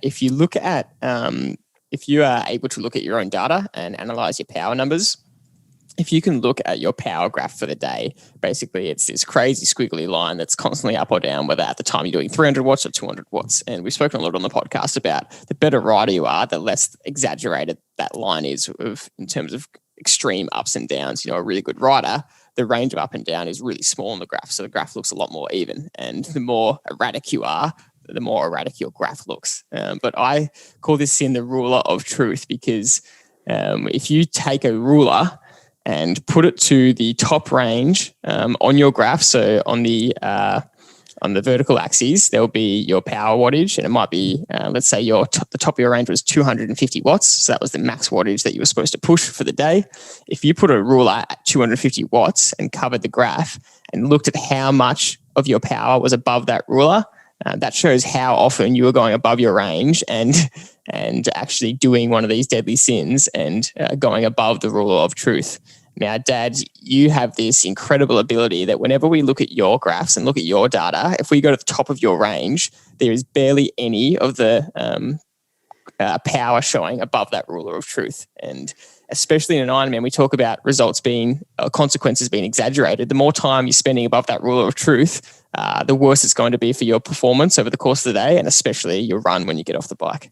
if you look at, if you are able to look at your own data and analyze your power numbers, if you can look at your power graph for the day, basically it's this crazy squiggly line that's constantly up or down, whether at the time you're doing 300 watts or 200 watts. And we've spoken a lot on the podcast about the better rider you are, the less exaggerated that line is in terms of extreme ups and downs. A really good rider, the range of up and down is really small on the graph. So the graph looks a lot more even. And the more erratic you are, the more erratic your graph looks. But I call this in the ruler of truth, because if you take a ruler and put it to the top range on your graph, so on the vertical axis, there'll be your power wattage, and it might be, let's say the top of your range was 250 watts. So that was the max wattage that you were supposed to push for the day. If you put a ruler at 250 watts and covered the graph and looked at how much of your power was above that ruler, that shows how often you were going above your range and actually doing one of these deadly sins and going above the ruler of truth. Now, Dad, you have this incredible ability that whenever we look at your graphs and look at your data, if we go to the top of your range, there is barely any of the power showing above that ruler of truth. And especially in an Ironman, we talk about results being, consequences being exaggerated. The more time you're spending above that ruler of truth, the worse it's going to be for your performance over the course of the day, and especially your run when you get off the bike.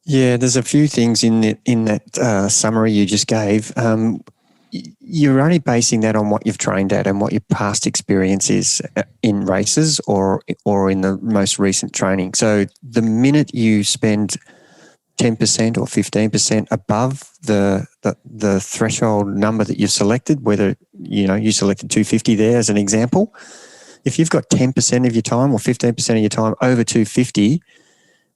Yeah, there's a few things in that summary you just gave. You're only basing that on what you've trained at and what your past experience is in races or in the most recent training. So the minute you spend 10% or 15% above the threshold number that you've selected, whether you selected 250 there as an example, if you've got 10% of your time or 15% of your time over 250,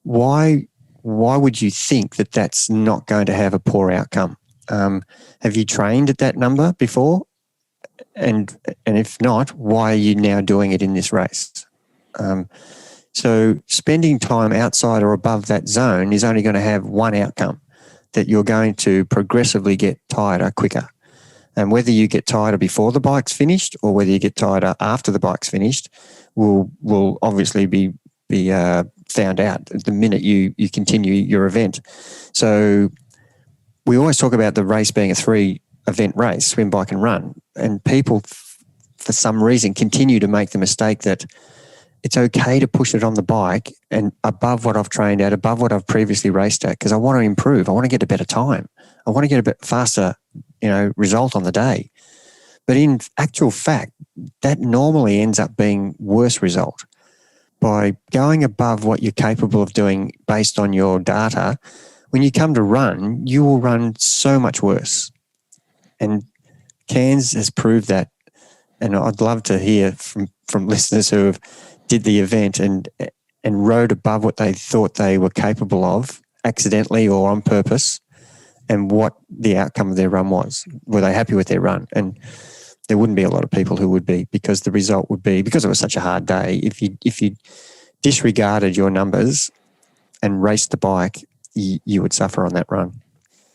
why would you think that that's not going to have a poor outcome? Have you trained at that number before? And if not, why are you now doing it in this race? So spending time outside or above that zone is only going to have one outcome, that you're going to progressively get tighter quicker. And whether you get tighter before the bike's finished or whether you get tighter after the bike's finished will obviously be found out the minute you continue your event. So we always talk about the race being a 3-event race, swim, bike and run. And people, for some reason, continue to make the mistake that it's okay to push it on the bike and above what I've trained at, above what I've previously raced at, because I want to improve. I want to get a better time. I want to get a bit faster, result on the day. But in actual fact, that normally ends up being worse result. By going above what you're capable of doing based on your data, when you come to run, you will run so much worse. And Cairns has proved that. And I'd love to hear from listeners who have did the event and rode above what they thought they were capable of, accidentally or on purpose, and what the outcome of their run was. Were they happy with their run? And there wouldn't be a lot of people who would be, because the result would be, because it was such a hard day, if you disregarded your numbers and raced the bike, you would suffer on that run.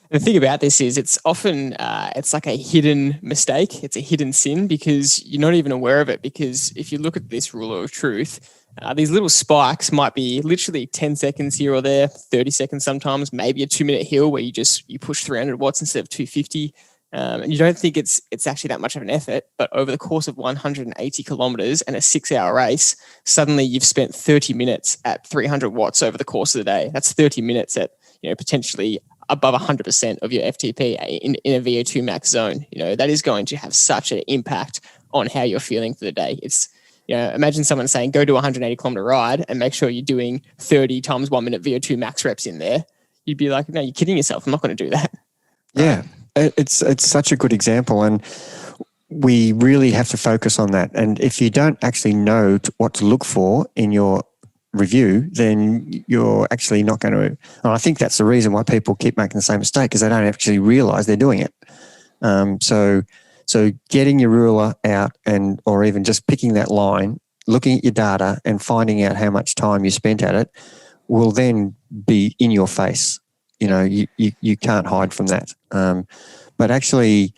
The thing about this is it's often, it's like a hidden mistake. It's a hidden sin because you're not even aware of it. Because if you look at this ruler of truth, these little spikes might be literally 10 seconds here or there, 30 seconds sometimes, maybe a 2-minute hill where you push 300 watts instead of 250. And you don't think it's actually that much of an effort, but over the course of 180 kilometers and a 6-hour race, suddenly you've spent 30 minutes at 300 watts over the course of the day. That's 30 minutes at, potentially above 100% of your FTP in a VO2 max zone. That is going to have such an impact on how you're feeling for the day. It's, imagine someone saying, go do a 180 kilometer ride and make sure you're doing 30 times 1 minute VO2 max reps in there. You'd be like, no, you're kidding yourself. I'm not going to do that. Yeah. It's such a good example, and we really have to focus on that. And if you don't actually know what to look for in your review, then you're actually not going to. And I think that's the reason why people keep making the same mistake, because they don't actually realize they're doing it. So getting your ruler out or even just picking that line, looking at your data and finding out how much time you spent at it will then be in your face. You can't hide from that. But actually,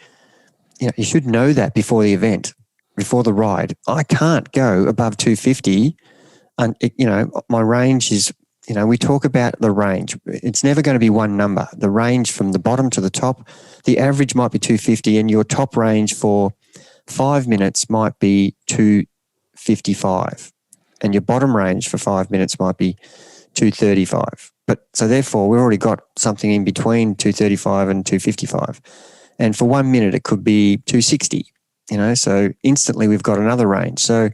you should know that before the event, before the ride. I can't go above 250. And, my range is we talk about the range. It's never going to be one number. The range from the bottom to the top, the average might be 250, and your top range for 5 minutes might be 255, and your bottom range for 5 minutes might be 235. But so therefore, we've already got something in between 235 and 255. And for 1 minute, it could be 260, so instantly we've got another range. So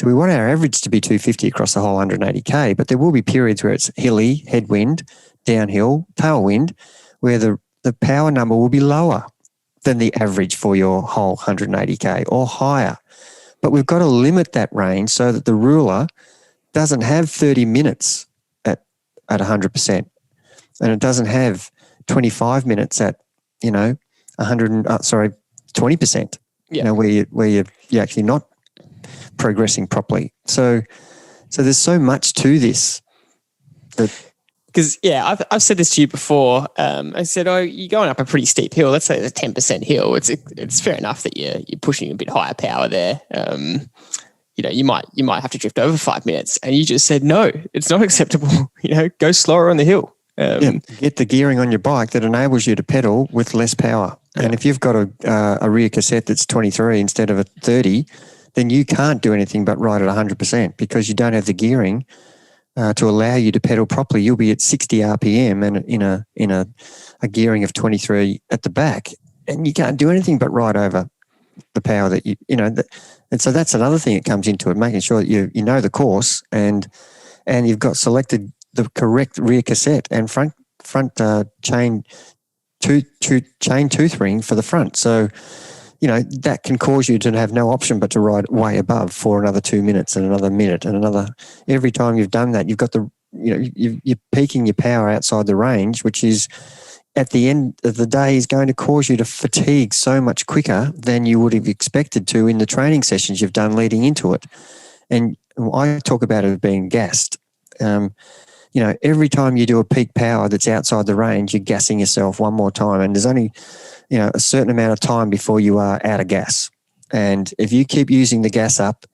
we want our average to be 250 across the whole 180K, but there will be periods where it's hilly, headwind, downhill, tailwind, where the power number will be lower than the average for your whole 180K or higher. But we've got to limit that range so that the ruler doesn't have 30 minutes at 100%, and it doesn't have 25 minutes at 20%. Yeah. Where you're actually not progressing properly. So there's so much to this. Because I've said this to you before. I said, you're going up a pretty steep hill. Let's say it's a 10% hill. It's fair enough that you're pushing a bit higher power there. You might have to drift over 5 minutes, and you just said no, it's not acceptable. Go slower on the hill. Get the gearing on your bike that enables you to pedal with less power. Yeah. And if you've got a rear cassette that's 23 instead of a 30, then you can't do anything but ride at 100% because you don't have the gearing to allow you to pedal properly. You'll be at 60 RPM and in a gearing of 23 at the back, and you can't do anything but ride over the power that and so that's another thing that comes into it, making sure that you know the course and you've got selected the correct rear cassette and front chain tooth ring for the front. So, that can cause you to have no option but to ride way above for another 2 minutes and another minute and another. Every time you've done that, you've got you're peaking your power outside the range, which is at the end of the day is going to cause you to fatigue so much quicker than you would have expected to in the training sessions you've done leading into it. And I talk about it as being gassed. Every time you do a peak power that's outside the range, you're gassing yourself one more time. And there's only, a certain amount of time before you are out of gas. And if you keep using the gas up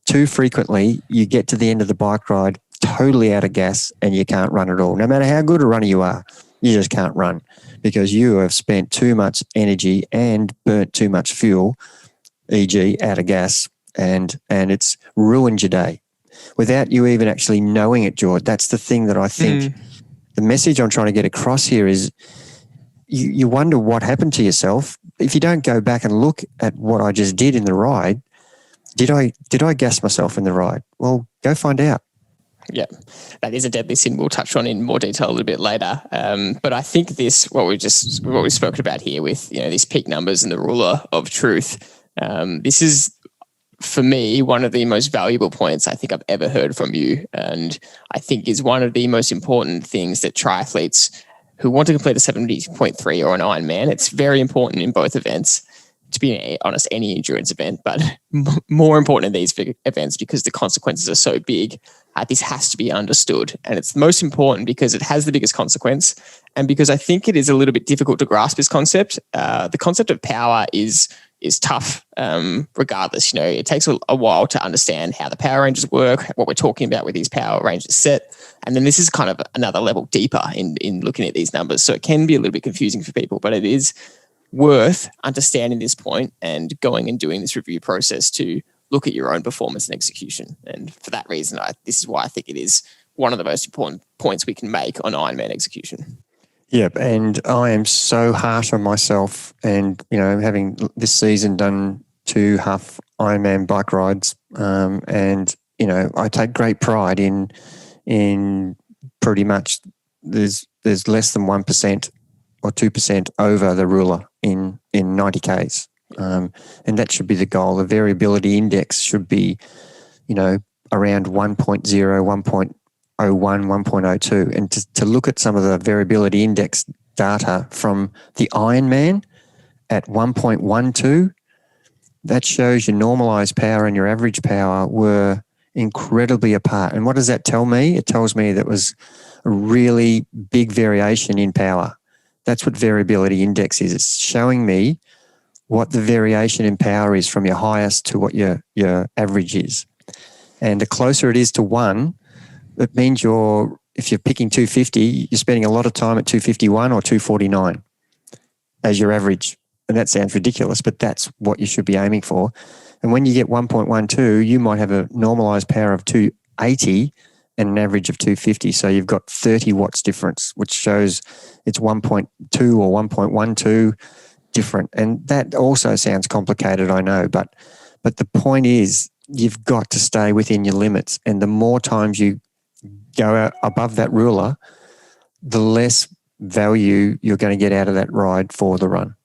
too frequently, you get to the end of the bike ride totally out of gas and you can't run at all. No matter how good a runner you are, you just can't run because you have spent too much energy and burnt too much fuel, e.g. out of gas, and it's ruined your day without you even actually knowing it, George. That's the thing that I think the message I'm trying to get across here is you wonder what happened to yourself. If you don't go back and look at what I just did in the ride, did I gas myself in the ride? Well, go find out. Yeah, that is a deadly sin we'll touch on in more detail a little bit later. But I think what we've spoken about here with these peak numbers and the ruler of truth, this is, for me, one of the most valuable points I think I've ever heard from you, and I think is one of the most important things that triathletes who want to complete a 70.3 or an Ironman, it's very important in both events. To be honest, any endurance event, but more important in these big events because the consequences are so big. This has to be understood. And it's most important because it has the biggest consequence and because I think it is a little bit difficult to grasp this concept. The concept of power is tough regardless. It takes a while to understand how the power ranges work, what we're talking about with these power ranges set. And then this is kind of another level deeper in looking at these numbers. So it can be a little bit confusing for people, but it is worth understanding this point and going and doing this review process to look at your own performance and execution. And for that reason, this is why I think it is one of the most important points we can make on Ironman execution. Yep, and I am so harsh on myself and, having this season done 2 half Ironman bike rides and, I take great pride in pretty much there's less than 1% or 2% over the ruler in 90Ks. And that should be the goal. The variability index should be, around 1.0, 1.01, 1.02. And to look at some of the variability index data from the Ironman at 1.12, that shows your normalized power and your average power were incredibly apart. And what does that tell me? It tells me that was a really big variation in power. That's what variability index is. It's showing me what the variation in power is from your highest to what your average is. And the closer it is to 1, it means if you're picking 250, you're spending a lot of time at 251 or 249 as your average. And that sounds ridiculous, but that's what you should be aiming for. And when you get 1.12, you might have a normalized power of 280 and an average of 250. So you've got 30 watts difference, which shows it's 1.2 or 1.12 different. And that also sounds complicated, I know, but the point is you've got to stay within your limits. And the more times you go out above that ruler, the less value you're going to get out of that ride for the run.